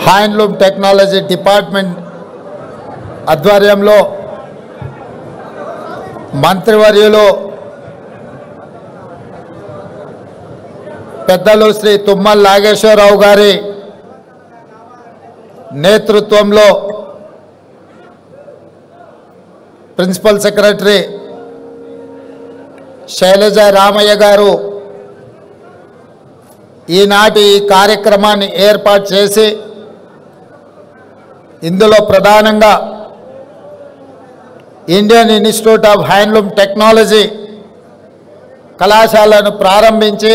Handloom technology department ఆధ్వర్యంలో మంత్రివర్యులు పెద్దలు శ్రీ తుమ్మల నాగేశ్వరరావు గారి నేతృత్వంలో ప్రిన్సిపల్ సెక్రటరీ శైలజ రామయ్య గారు ఈనాటి ఈ కార్యక్రమాన్ని ఏర్పాటు చేసి ఇందులో ప్రధానంగా Indian institute of handloom technology కళాశాలను ప్రారంభించి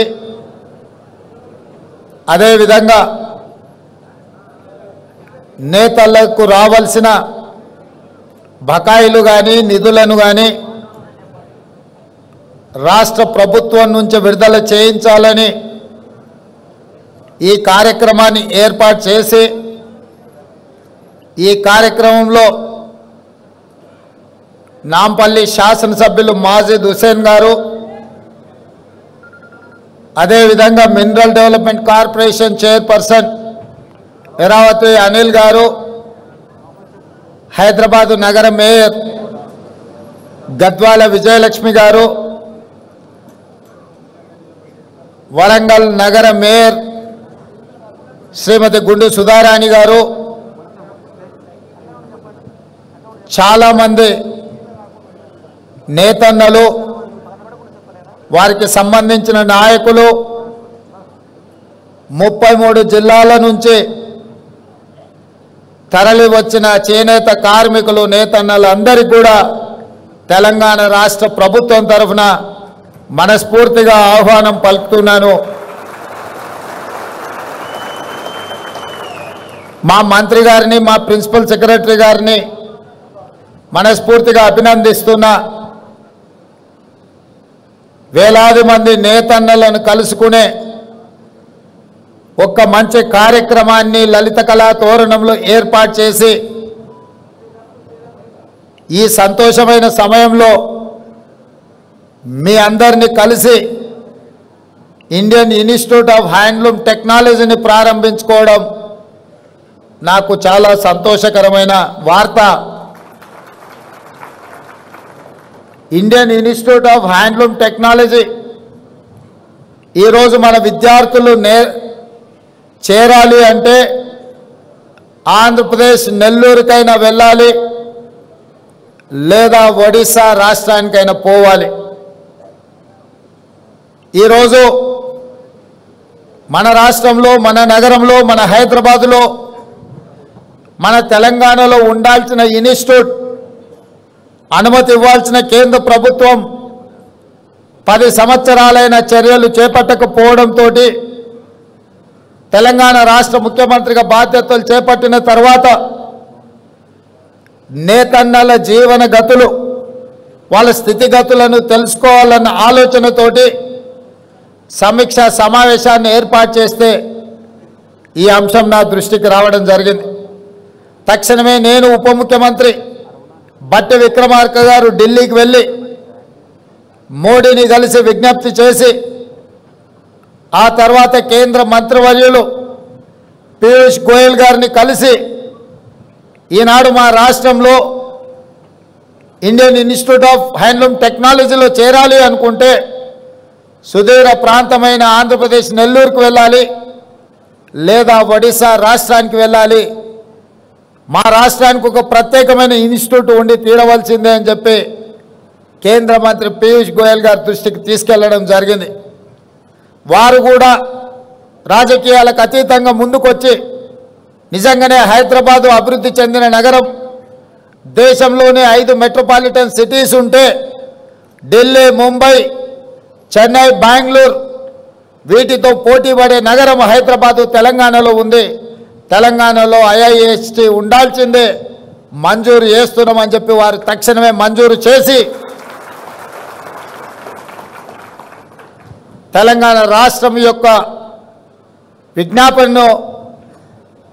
అదేవిధంగా నేతలకు రావాల్సిన బకాయిలు కానీ నిధులను కానీ రాష్ట్ర ప్రభుత్వం నుంచి విడుదల చేయించాలని ఈ కార్యక్రమాన్ని ఏర్పాటు చేసి ఈ కార్యక్రమంలో నాంపల్లి శాసనసభ్యులు మాజిద్ హుసేన్ గారు, అదేవిధంగా mineral development corporation chairperson Eravathi Anil గారు, హైదరాబాదు నగర మేయర్ గద్వాల విజయలక్ష్మి గారు, వరంగల్ నగర మేయర్ శ్రీమతి గుండు సుధారాణి గారు, చాలామంది నేతన్నలు, వారికి సంబంధించిన నాయకులు, 33 జిల్లాల నుంచి తరలి వచ్చిన చేనేత కార్మికులు నేతన్నలు అందరికీ కూడా తెలంగాణ రాష్ట్ర ప్రభుత్వం తరఫున మనస్ఫూర్తిగా ఆహ్వానం పలుకుతున్నాను. మా మంత్రి గారిని, మా ప్రిన్సిపల్ సెక్రటరీ గారిని మనస్ఫూర్తిగా అభినందిస్తున్నా. వేలాది మంది నేతన్నలను కలుసుకునే ఒక మంచి కార్యక్రమాన్ని లలిత కళా తోరణంలో ఏర్పాటు చేసి ఈ సంతోషమైన సమయంలో మీ అందరినీ కలిసి ఇండియన్ ఇన్స్టిట్యూట్ ఆఫ్ హ్యాండ్లూమ్ టెక్నాలజీని ప్రారంభించుకోవడం నాకు చాలా సంతోషకరమైన వార్త. Indian institute of handloom technology ఈరోజు మన విద్యార్థులు చేరాలి అంటే ఆంధ్రప్రదేశ్ నెల్లూరుకైనా వెళ్ళాలి, లేదా ఒడిశా రాష్ట్రానికైనా పోవాలి. ఈరోజు మన రాష్ట్రంలో, మన నగరంలో, మన హైదరాబాదులో, మన తెలంగాణలో ఉండాల్సిన ఇన్స్టిట్యూట్ అనుమతి ఇవ్వాల్సిన కేంద్ర ప్రభుత్వం 10 సంవత్సరాలైన చర్యలు చేపట్టకపోవడంతో తెలంగాణ రాష్ట్ర ముఖ్యమంత్రిగా బాధ్యతలు చేపట్టిన తర్వాత నేతన్నల జీవన గతులు, వాళ్ళ స్థితిగతులను తెలుసుకోవాలన్న ఆలోచనతోటి సమీక్షా సమావేశాన్ని ఏర్పాటు చేస్తే ఈ అంశం నా దృష్టికి రావడం జరిగింది. తక్షణమే నేను ఉప ముఖ్యమంత్రి బట్టి విక్రమార్క గారు ఢిల్లీకి వెళ్ళి మోడీని కలిసి విజ్ఞప్తి చేసి, ఆ తర్వాత కేంద్ర మంత్రివర్యులు పీయూష్ గోయల్ గారిని కలిసి ఈనాడు మా రాష్ట్రంలో ఇండియన్ ఇన్స్టిట్యూట్ ఆఫ్ హ్యాండ్లూమ్ టెక్నాలజీలో చేరాలి అనుకుంటే సుదూర ప్రాంతమైన ఆంధ్రప్రదేశ్ నెల్లూరుకు వెళ్ళాలి, లేదా ఒడిశా రాష్ట్రానికి వెళ్ళాలి. మా రాష్ట్రానికి ఒక ప్రత్యేకమైన ఇన్స్టిట్యూట్ ఉండి తీరవలసిందే అని చెప్పి కేంద్ర మంత్రి పీయూష్ గోయల్ గారి దృష్టికి తీసుకెళ్లడం జరిగింది. వారు కూడా రాజకీయాలకు అతీతంగా ముందుకొచ్చి నిజంగానే హైదరాబాదు అభివృద్ధి చెందిన నగరం, దేశంలోనే 5 మెట్రోపాలిటన్ సిటీస్ ఉంటే ఢిల్లీ, ముంబై, చెన్నై, బెంగళూరు వీటితో పోటీ పడే నగరం హైదరాబాదు తెలంగాణలో ఉంది. తెలంగాణలో IIST ఉండాల్సిందే, మంజూరు చేస్తున్నామని చెప్పి వారు తక్షణమే మంజూరు చేసి తెలంగాణ రాష్ట్రం యొక్క విజ్ఞాపనను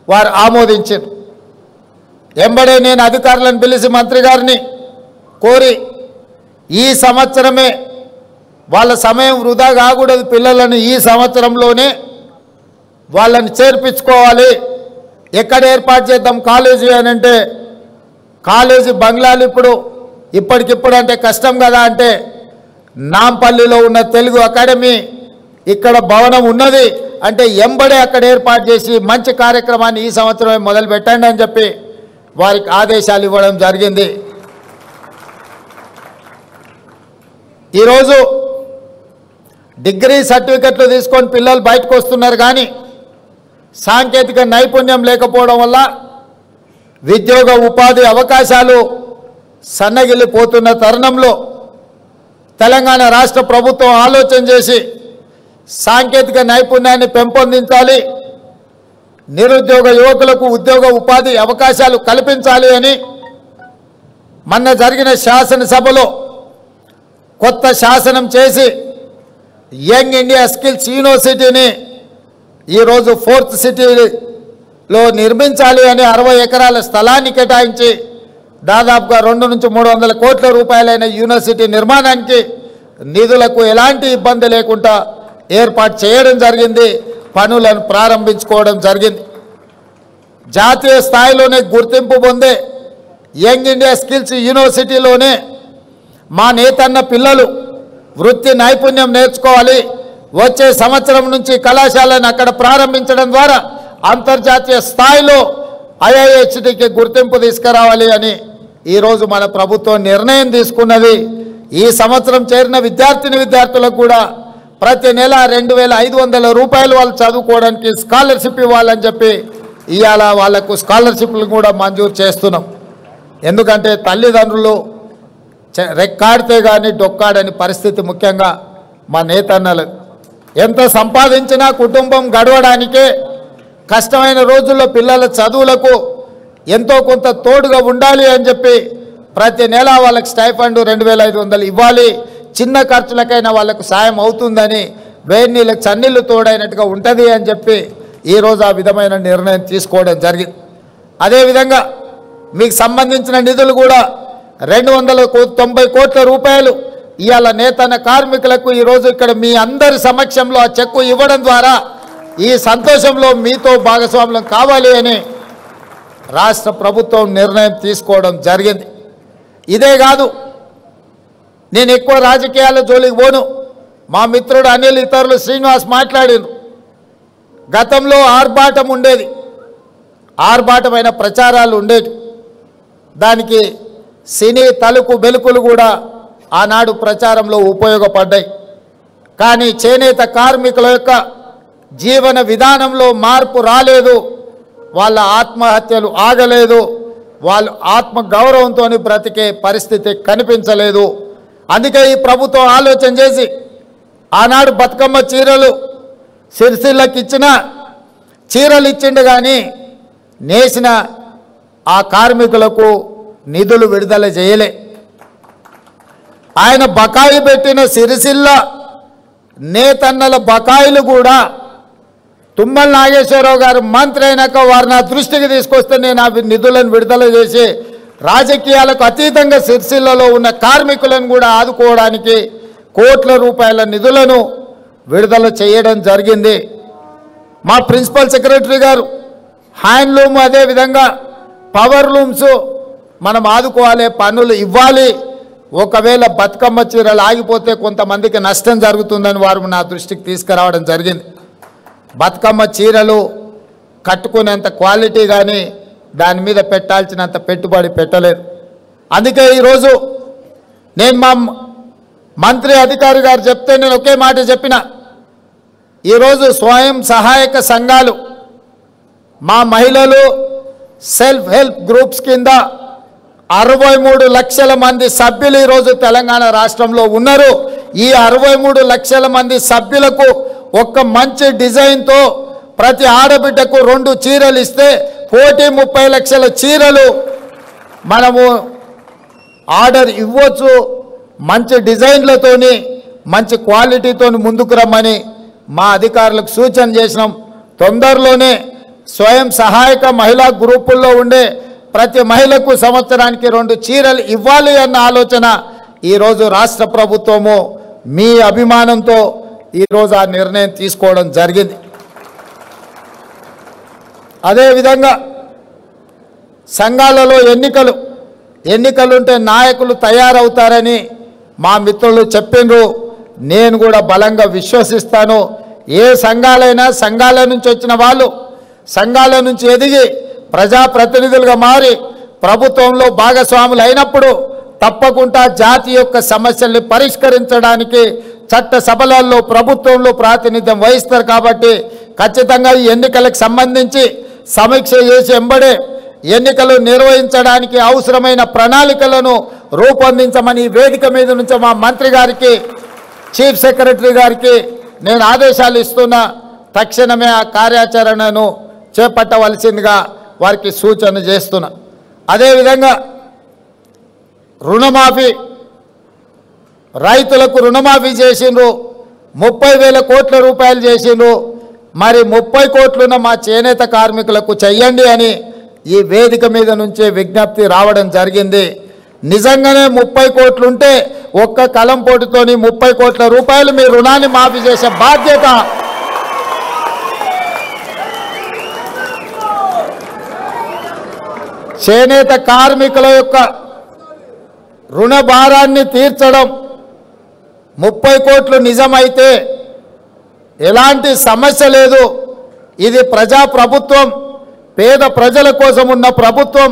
వారు ఆమోదించారు. ఎంబడే నేను అధికారులను పిలిచి మంత్రి గారిని కోరి ఈ సంవత్సరమే వాళ్ళ సమయం వృధా కాకూడదు, పిల్లలను ఈ సంవత్సరంలోనే వాళ్ళని చేర్పించుకోవాలి, ఎక్కడ ఏర్పాటు చేద్దాం కాలేజీ అని అంటే కాలేజీ బంగ్లాలు ఇప్పటికిప్పుడు అంటే కష్టం కదా అంటే నాంపల్లిలో ఉన్న తెలుగు అకాడమీ ఇక్కడ భవనం ఉన్నది అంటే ఎంబడే అక్కడ ఏర్పాటు చేసి మంచి కార్యక్రమాన్ని ఈ సంవత్సరమే మొదలు పెట్టండి అని చెప్పి వారికి ఆదేశాలు ఇవ్వడం జరిగింది. ఈరోజు డిగ్రీ సర్టిఫికెట్లు తీసుకొని పిల్లలు బయటకు వస్తున్నారు కానీ సాంకేతిక నైపుణ్యం లేకపోవడం వల్ల ఉద్యోగ ఉపాధి అవకాశాలు సన్నగిల్లిపోతున్న తరుణంలో తెలంగాణ రాష్ట్ర ప్రభుత్వం ఆలోచన చేసి సాంకేతిక నైపుణ్యాన్ని పెంపొందించాలి, నిరుద్యోగ యువకులకు ఉద్యోగ ఉపాధి అవకాశాలు కల్పించాలి అని మొన్న జరిగిన శాసనసభలో కొత్త శాసనం చేసి యంగ్ ఇండియా స్కిల్స్ యూనివర్సిటీని ఈరోజు 4th సిటీలో నిర్మించాలి అని 60 ఎకరాల స్థలాన్ని కేటాయించి దాదాపుగా 200 నుంచి 300 కోట్ల రూపాయలైన యూనివర్సిటీ నిర్మాణానికి నిధులకు ఎలాంటి ఇబ్బంది లేకుండా ఏర్పాటు చేయడం జరిగింది, పనులను ప్రారంభించుకోవడం జరిగింది. జాతీయ స్థాయిలోనే గుర్తింపు పొందే యంగ్ ఇండియా స్కిల్స్ యూనివర్సిటీలోనే మా నేతన్న పిల్లలు వృత్తి నైపుణ్యం నేర్చుకోవాలి, వచ్చే సంవత్సరం నుంచి కళాశాలను అక్కడ ప్రారంభించడం ద్వారా అంతర్జాతీయ స్థాయిలో ఐఐహెచ్టికి గుర్తింపు తీసుకురావాలి అని ఈరోజు మన ప్రభుత్వం నిర్ణయం తీసుకున్నది. ఈ సంవత్సరం చేరిన విద్యార్థులకు కూడా ప్రతి నెల 2500 రూపాయలు వాళ్ళు చదువుకోవడానికి స్కాలర్షిప్ ఇవ్వాలని చెప్పి ఇవాళ వాళ్లకు స్కాలర్షిప్లు కూడా మంజూరు చేస్తున్నాం. ఎందుకంటే తల్లిదండ్రులు రెక్కాడితే కానీ డొక్కాడని పరిస్థితి, ముఖ్యంగా మా నేతన్నలు ఎంత సంపాదించినా కుటుంబం గడవడానికే కష్టమైన రోజుల్లో పిల్లల చదువులకు ఎంతో కొంత తోడుగా ఉండాలి అని చెప్పి ప్రతి నెల వాళ్ళకి స్టైఫండ్ 2500 ఇవ్వాలి, చిన్న ఖర్చులకైనా వాళ్ళకు సాయం అవుతుందని వేడి నీళ్ళకి చన్నీళ్ళు తోడైనట్టుగా ఉంటుంది అని చెప్పి ఈరోజు ఆ విధమైన నిర్ణయం తీసుకోవడం జరిగింది. అదేవిధంగా మీకు సంబంధించిన నిధులు కూడా 290 కోట్ల రూపాయలు ఇవాళ నేతన్న కార్మికులకు ఈరోజు ఇక్కడ మీ అందరి సమక్షంలో ఆ చెక్కు ఇవ్వడం ద్వారా ఈ సంతోషంలో మీతో భాగస్వామ్యం కావాలి అని రాష్ట్ర ప్రభుత్వం నిర్ణయం తీసుకోవడం జరిగింది. ఇదే కాదు, నేను ఎక్కువ రాజకీయాల జోలికి పోను. మా మిత్రుడు అనిల్, ఇతరులు శ్రీనివాస్ మాట్లాడారు. గతంలో ఆర్భాటం ఉండేది, ఆర్భాటమైన ప్రచారాలు ఉండేవి. దానికి సినీ తలుకు బెలుకులు కూడా ఆనాడు ప్రచారంలో ఉపయోగపడ్డాయి. కానీ చేనేత కార్మికుల యొక్క జీవన విధానంలో మార్పు రాలేదు, వాళ్ళ ఆత్మహత్యలు ఆగలేదు, వాళ్ళు ఆత్మ గౌరవంతో బ్రతికే పరిస్థితి కనిపించలేదు. అందుకే ఈ ప్రభుత్వం ఆలోచన చేసి ఆనాడు బతుకమ్మ చీరలు సిరిసిల్లకి ఇచ్చిన చీరలు ఇచ్చిండు కానీ నేసిన ఆ కార్మికులకు నిధులు విడుదల చేయలే. ఆయన బకాయి పెట్టిన సిరిసిల్ల నేతన్నల బకాయిలు కూడా తుమ్మల నాగేశ్వరరావు గారు మంత్రి అయినాక వారు నా దృష్టికి తీసుకొస్తే నేను ఆ నిధులను విడుదల చేసి రాజకీయాలకు అతీతంగా సిరిసిల్లలో ఉన్న కార్మికులను కూడా ఆదుకోవడానికి కోట్ల రూపాయల నిధులను విడుదల చేయడం జరిగింది. మా ప్రిన్సిపల్ సెక్రటరీ గారు హ్యాండ్లూమ్, అదేవిధంగా పవర్ లూమ్స్ మనం ఆదుకోవాలి, పనులు ఇవ్వాలి. ఒకవేళ బతుకమ్మ చీరలు ఆగిపోతే కొంతమందికి నష్టం జరుగుతుందని వారు నా దృష్టికి తీసుకురావడం జరిగింది. బతుకమ్మ చీరలు కట్టుకునేంత క్వాలిటీ కానీ దాని మీద పెట్టాల్సినంత పెట్టుబడి పెట్టలేదు. అందుకే ఈరోజు నేను మా మంత్రి అధికారి గారు చెప్తే నేను ఒకే మాట చెప్పిన, ఈరోజు స్వయం సహాయక సంఘాలు, మా మహిళలు సెల్ఫ్ హెల్ప్ గ్రూప్స్ కింద 63 లక్షల మంది సభ్యులు ఈరోజు తెలంగాణ రాష్ట్రంలో ఉన్నారు. ఈ 63 లక్షల మంది సభ్యులకు ఒక్క మంచి డిజైన్తో ప్రతి ఆడబిడ్డకు 2 చీరలు ఇస్తే 30 లక్షల చీరలు మనము ఆర్డర్ ఇవ్వచ్చు. మంచి డిజైన్లతోని మంచి క్వాలిటీతో ముందుకు రమ్మని మా అధికారులకు సూచన చేసినాం. తొందరలోనే స్వయం సహాయక మహిళా గ్రూపుల్లో ఉండే ప్రతి మహిళకు సంవత్సరానికి 2 చీరలు ఇవ్వాలి అన్న ఆలోచన ఈరోజు రాష్ట్ర ప్రభుత్వము మీ అభిమానంతో ఈరోజు ఆ నిర్ణయం తీసుకోవడం జరిగింది. అదేవిధంగా సంఘాలలో ఎన్నికలుంటే నాయకులు తయారవుతారని మా మిత్రులు చెప్పిండ్రు. నేను కూడా బలంగా విశ్వసిస్తాను. ఏ సంఘాలైనా సంఘాల నుంచి వచ్చిన వాళ్ళు సంఘాల నుంచి ఎదిగి ప్రజాప్రతినిధులుగా మారి ప్రభుత్వంలో భాగస్వాములు అయినప్పుడు తప్పకుండా జాతి యొక్క సమస్యల్ని పరిష్కరించడానికి చట్ట సభలలో ప్రభుత్వంలో ప్రాతినిధ్యం వహిస్తారు. కాబట్టి ఖచ్చితంగా ఈ ఎన్నికలకు సంబంధించి సమీక్ష చేసి ఎంబడే ఎన్నికలు నిర్వహించడానికి అవసరమైన ప్రణాళికలను రూపొందించమని వేదిక మీద నుంచి మా మంత్రి గారికి చీఫ్ సెక్రటరీ గారికి నేను ఆదేశాలు ఇస్తున్నా. తక్షణమే ఆ కార్యాచరణను చేపట్టవలసిందిగా వారికి సూచన చేస్తున్నా. అదేవిధంగా రుణమాఫీ, రైతులకు రుణమాఫీ చేసిండ్రు, 30,000 కోట్ల రూపాయలు చేసిండ్రు. మరి 30 కోట్లున్న మా చేనేత కార్మికులకు చెయ్యండి అని ఈ వేదిక మీద నుంచే విజ్ఞప్తి రావడం జరిగింది. నిజంగానే 30 కోట్లుంటే ఒక్క కలంపోటుతోని 30 కోట్ల రూపాయలు మీ రుణాన్ని మాఫీ చేసే బాధ్యత చేనేత కార్మికుల యొక్క రుణ భారాన్ని తీర్చడం. 30 కోట్లు నిజమైతే ఎలాంటి సమస్య లేదు. ఇది ప్రజా ప్రభుత్వం, పేద ప్రజల కోసం ఉన్న ప్రభుత్వం.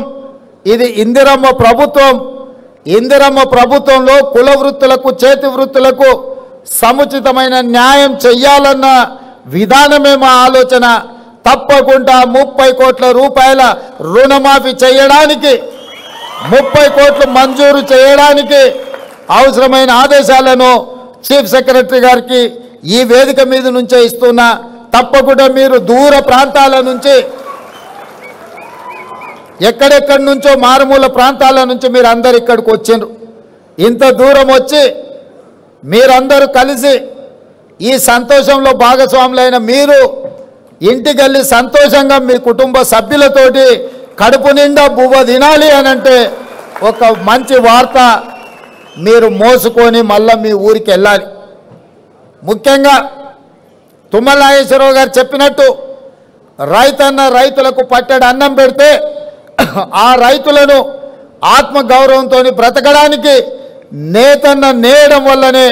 ఇది ఇందిరమ్మ ప్రభుత్వం. ఇందిరమ్మ ప్రభుత్వంలో కుల వృత్తులకు చేతి వృత్తులకు సముచితమైన న్యాయం చెయ్యాలన్న విధానమే మా ఆలోచన. తప్పకుండా 30 కోట్ల రూపాయల రుణమాఫీ చేయడానికి, 30 కోట్లు మంజూరు చేయడానికి అవసరమైన ఆదేశాలను చీఫ్ సెక్రటరీ గారికి ఈ వేదిక మీద నుంచే ఇస్తున్నా. తప్పకుండా మీరు దూర ప్రాంతాల నుంచి, ఎక్కడెక్కడి నుంచో మారుమూల ప్రాంతాల నుంచి మీరు అందరు ఇక్కడికి వచ్చిండ్రు. ఇంత దూరం వచ్చి మీరందరూ కలిసి ఈ సంతోషంలో భాగస్వాములైన మీరు ఇంటికి వెళ్ళి సంతోషంగా మీ కుటుంబ సభ్యులతోటి కడుపు నిండా బువ్వ తినాలి అని అంటే ఒక మంచి వార్త మీరు మోసుకొని మళ్ళీ మీ ఊరికి వెళ్ళాలి. ముఖ్యంగా తుమ్మల నాగేశ్వరరావు గారు చెప్పినట్టు రైతులకు పట్టెడు అన్నం పెడితే ఆ రైతులను ఆత్మగౌరవంతో బ్రతకడానికి నేతన్న నేయడం వల్లనే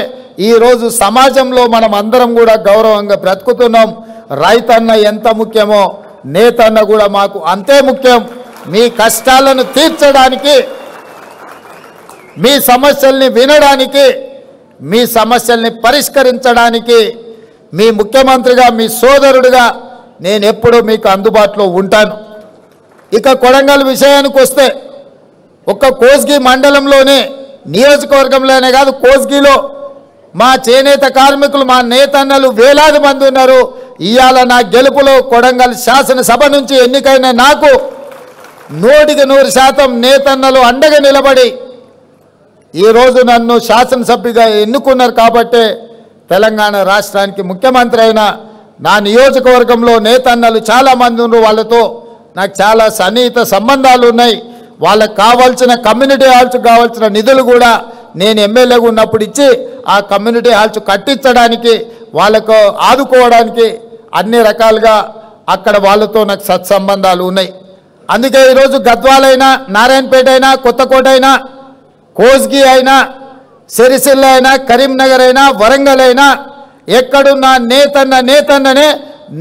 ఈరోజు సమాజంలో మనం అందరం కూడా గౌరవంగా బ్రతుకుతున్నాం. రైతన్న ఎంత ముఖ్యమో నేతన్న కూడా మాకు అంతే ముఖ్యం. మీ కష్టాలను తీర్చడానికి, మీ సమస్యల్ని వినడానికి, మీ సమస్యల్ని పరిష్కరించడానికి మీ ముఖ్యమంత్రిగా, మీ సోదరుడిగా నేను ఎప్పుడూ మీకు అందుబాటులో ఉంటాను. ఇక కొడంగల్ విషయానికి వస్తే ఒక్క కోస్గి మండలంలోనే, నియోజకవర్గంలోనే కాదు, కోస్గిలో మా చేనేత కార్మికులు, మా నేతన్నలు వేలాది మంది ఉన్నారు. ఇవాళ నా గెలుపులో కొడంగల్ శాసనసభ నుంచి ఎన్నికైన నాకు 100% నేతన్నలు అండగా నిలబడి ఈరోజు నన్ను శాసనసభ్యుగా ఎన్నుకున్నారు. కాబట్టి తెలంగాణ రాష్ట్రానికి ముఖ్యమంత్రి అయిన నా నియోజకవర్గంలో నేతన్నలు చాలామంది ఉన్నారు. వాళ్ళతో నాకు చాలా సన్నిహిత సంబంధాలు ఉన్నాయి. వాళ్ళకు కావాల్సిన కమ్యూనిటీ హాల్స్ కావాల్సిన నిధులు కూడా నేను ఎమ్మెల్యేగా ఉన్నప్పుడు ఇచ్చి ఆ కమ్యూనిటీ హాల్స్ కట్టించడానికి, వాళ్ళకు ఆదుకోవడానికి అన్ని రకాలుగా అక్కడ వాళ్ళతో నాకు సత్సంబంధాలు ఉన్నాయి. అందుకే ఈరోజు గద్వాలైనా, నారాయణపేట అయినా, కొత్తకోట అయినా, కోస్గి అయినా, సిరిసిల్ల అయినా, కరీంనగర్ అయినా, వరంగల్ అయినా ఎక్కడున్నా నేతన్ననే.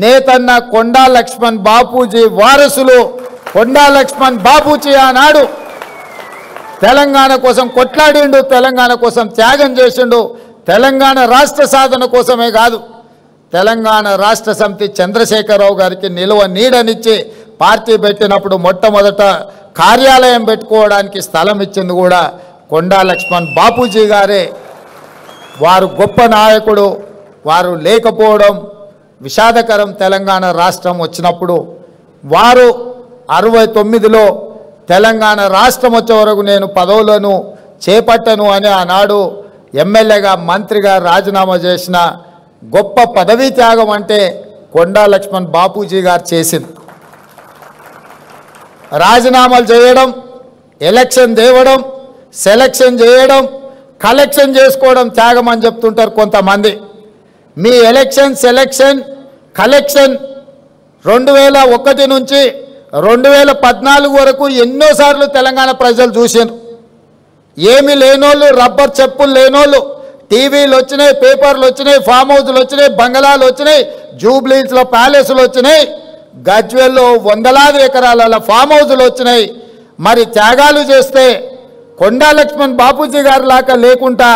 నేతన్న కొండా లక్ష్మణ్ బాపూజీ వారసులు. కొండా లక్ష్మణ్ బాపూజీ ఆనాడు తెలంగాణ కోసం కొట్లాడిండు, తెలంగాణ కోసం త్యాగం చేసిండు. తెలంగాణ రాష్ట్ర సాధన కోసమే కాదు, తెలంగాణ రాష్ట్ర సమితి చంద్రశేఖరరావు గారికి నిలువ నీడనిచ్చి పార్టీ పెట్టినప్పుడు మొట్టమొదట కార్యాలయం పెట్టుకోవడానికి స్థలం ఇచ్చింది కూడా కొండా లక్ష్మణ్ బాపూజీ గారే. వారు గొప్ప నాయకుడు. వారు లేకపోవడం విషాదకరం. తెలంగాణ రాష్ట్రం వచ్చినప్పుడు వారు 69లో తెలంగాణ రాష్ట్రం వచ్చే వరకు నేను పదవులను చేపట్టను అని ఆనాడు ఎమ్మెల్యేగా, మంత్రిగా రాజీనామా చేసిన గొప్ప పదవీ త్యాగం అంటే కొండా లక్ష్మణ్ బాపూజీ గారు చేసింది. రాజీనామాలు చేయడం, ఎలక్షన్ తేవడం, సెలక్షన్ చేయడం, కలెక్షన్ చేసుకోవడం త్యాగం అని చెప్తుంటారు కొంతమంది. మీ ఎలక్షన్, సెలక్షన్, కలెక్షన్ 2001 నుంచి 2014 వరకు ఎన్నోసార్లు తెలంగాణ ప్రజలు చూశారు. ఏమీ లేనోళ్ళు, రబ్బర్ చెప్పులు లేనోళ్ళు, టీవీలు వచ్చినాయి, పేపర్లు వచ్చినాయి, ఫామ్ హౌస్లు వచ్చినాయి, బంగళాలు వచ్చినాయి, జూబ్లీస్లో ప్యాలెస్లు వచ్చినాయి, గజ్వేల్లో వందలాది ఎకరాల ఫామ్ హౌస్లు వచ్చినాయి. మరి త్యాగాలు చేస్తే కొండా లక్ష్మణ్ బాపూజీ గారు లాగా లేకుండా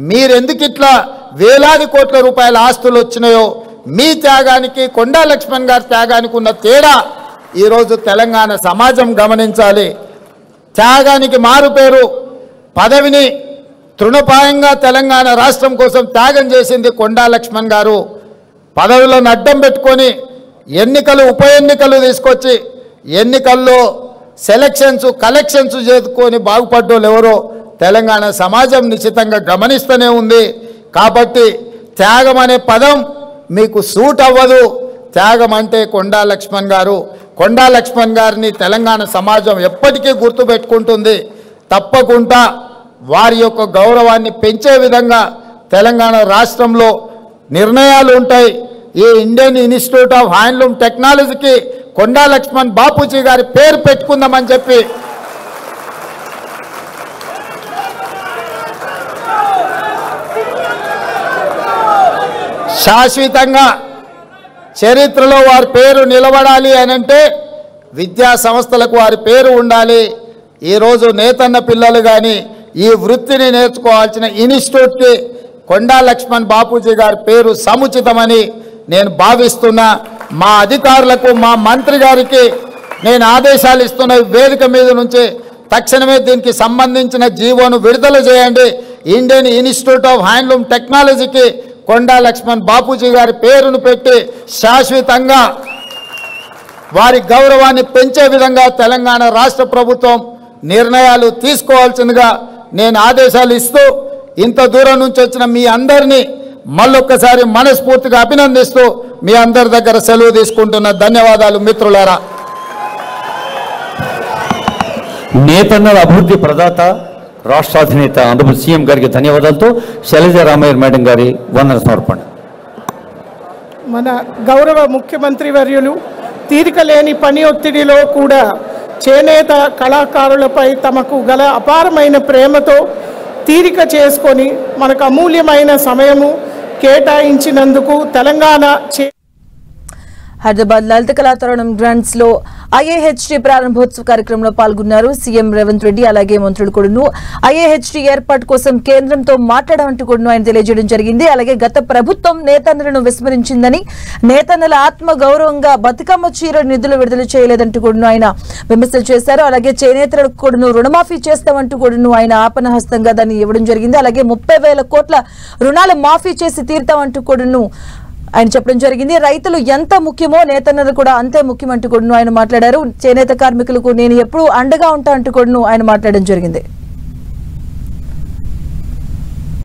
మీరెందుకు ఇట్లా వేలాది కోట్ల రూపాయల ఆస్తులు వచ్చినాయో, మీ త్యాగానికి కొండా లక్ష్మణ్ గారి త్యాగానికి ఉన్న తేడా ఈరోజు తెలంగాణ సమాజం గమనించాలి. త్యాగానికి మారుపేరు పదవిని తృణపాయంగా తెలంగాణ రాష్ట్రం కోసం త్యాగం చేసింది కొండా లక్ష్మణ్ గారు. పదవులను అడ్డం పెట్టుకొని ఎన్నికలు, ఉప ఎన్నికలు తీసుకొచ్చి ఎన్నికల్లో కలెక్షన్స్ చేసుకొని బాగుపడ్డోళ్ళు ఎవరో తెలంగాణ సమాజం నిశ్చితంగా గమనిస్తూనే ఉంది. కాబట్టి త్యాగం అనే పదం మీకు సూట్ అవ్వదు. త్యాగం అంటే కొండా లక్ష్మణ్ గారు. కొండా లక్ష్మణ్ గారిని తెలంగాణ సమాజం ఎప్పటికీ గుర్తుపెట్టుకుంటుంది. తప్పకుండా వారి యొక్క గౌరవాన్ని పెంచే విధంగా తెలంగాణ రాష్ట్రంలో నిర్ణయాలు ఉంటాయి. ఈ ఇండియన్ ఇన్స్టిట్యూట్ ఆఫ్ హ్యాండ్లూమ్ టెక్నాలజీకి కొండా లక్ష్మణ్ బాపూజీ గారి పేరు పెట్టుకుందామని చెప్పి శాశ్వతంగా చరిత్రలో వారి పేరు నిలబడాలి అనంటే విద్యా సంస్థలకు వారి పేరు ఉండాలి. ఈరోజు నేతన్న పిల్లలు కానీ ఈ వృత్తిని నేర్చుకోవాల్సిన ఇన్స్టిట్యూట్కి కొండా లక్ష్మణ్ బాపూజీ గారి పేరు సముచితమని నేను భావిస్తున్నా. మా అధికారులకు, మా మంత్రి గారికి నేను ఆదేశాలు ఇస్తున్న వేదిక మీద నుంచి తక్షణమే దీనికి సంబంధించిన జీవోను విడుదల చేయండి. ఇండియన్ ఇన్స్టిట్యూట్ ఆఫ్ హ్యాండ్లూమ్ టెక్నాలజీకి కొండా లక్ష్మణ్ బాపూజీ గారి పేరును పెట్టి శాశ్వతంగా వారి గౌరవాన్ని పెంచే విధంగా తెలంగాణ రాష్ట్ర ప్రభుత్వం నిర్ణయాలు తీసుకోవాల్సిందిగా నేను ఆదేశాలు ఇస్తూ ఇంత దూరం నుంచి వచ్చిన మీ అందరినీ మళ్ళొక్కసారి మనస్ఫూర్తిగా అభినందిస్తూ మీ అందరి దగ్గర సెలవు తీసుకుంటున్న ధన్యవాదాలు మిత్రులారా. నేతన్నల అభివృద్ధి ప్రదాత రాష్ట్ర అధినేత ఆంధ్రప్రదేశ్ సీఎం గారికి ధన్యవాదాలతో శైలజ రామయ్య మేడం గారి వందన సమర్పణ. మన గౌరవ ముఖ్యమంత్రి వర్యులు తీరిక లేని పని ఒత్తిడిలో కూడా చేనేత కళాకారులపై తమకు గల అపారమైన ప్రేమతో తీరిక చేసుకొని మనకు అమూల్యమైన సమయము కేటాయించినందుకు తెలంగాణ హైదరాబాద్ లలిత కళా తరుణం గ్రాంట్స్ లో ఐఏహెచ్టీ ప్రారంభోత్సవ కార్యక్రమంలో పాల్గొన్నారు సీఎం రేవంత్ రెడ్డి. అలాగే మంత్రులు కూడాను ఐఏహెచ్టీ ఏర్పాటు కోసం కేంద్రంతో మాట్లాడమంటూ కూడా ఆయన తెలియజేయడం జరిగింది. అలాగే గత ప్రభుత్వం నేతన్నలను విస్మరించిందని, నేతన్నల ఆత్మ గౌరవంగా బతుకమ్మ చీర నిధులు విడుదల చేయలేదంటూ కూడా ఆయన విమర్శలు చేశారు. అలాగే చేనేతలకు కూడాను రుణమాఫీ చేస్తామంటూ కూడాను ఆయన ఆపనహస్తంగా దాన్ని ఇవ్వడం జరిగింది. అలాగే 30,000 కోట్ల రుణాలు మాఫీ చేసి తీర్తామంటూ కూడాను ఆయన చెప్పడం జరిగింది. రైతులు ఎంత ముఖ్యమో నేతన్నలు కూడా అంతే ముఖ్యమంటూ కూడా ఆయన మాట్లాడారు. చేనేత కార్మికులకు నేను ఎప్పుడూ అండగా ఉంటా అంటూ కూడా ఆయన మాట్లాడడం జరిగింది.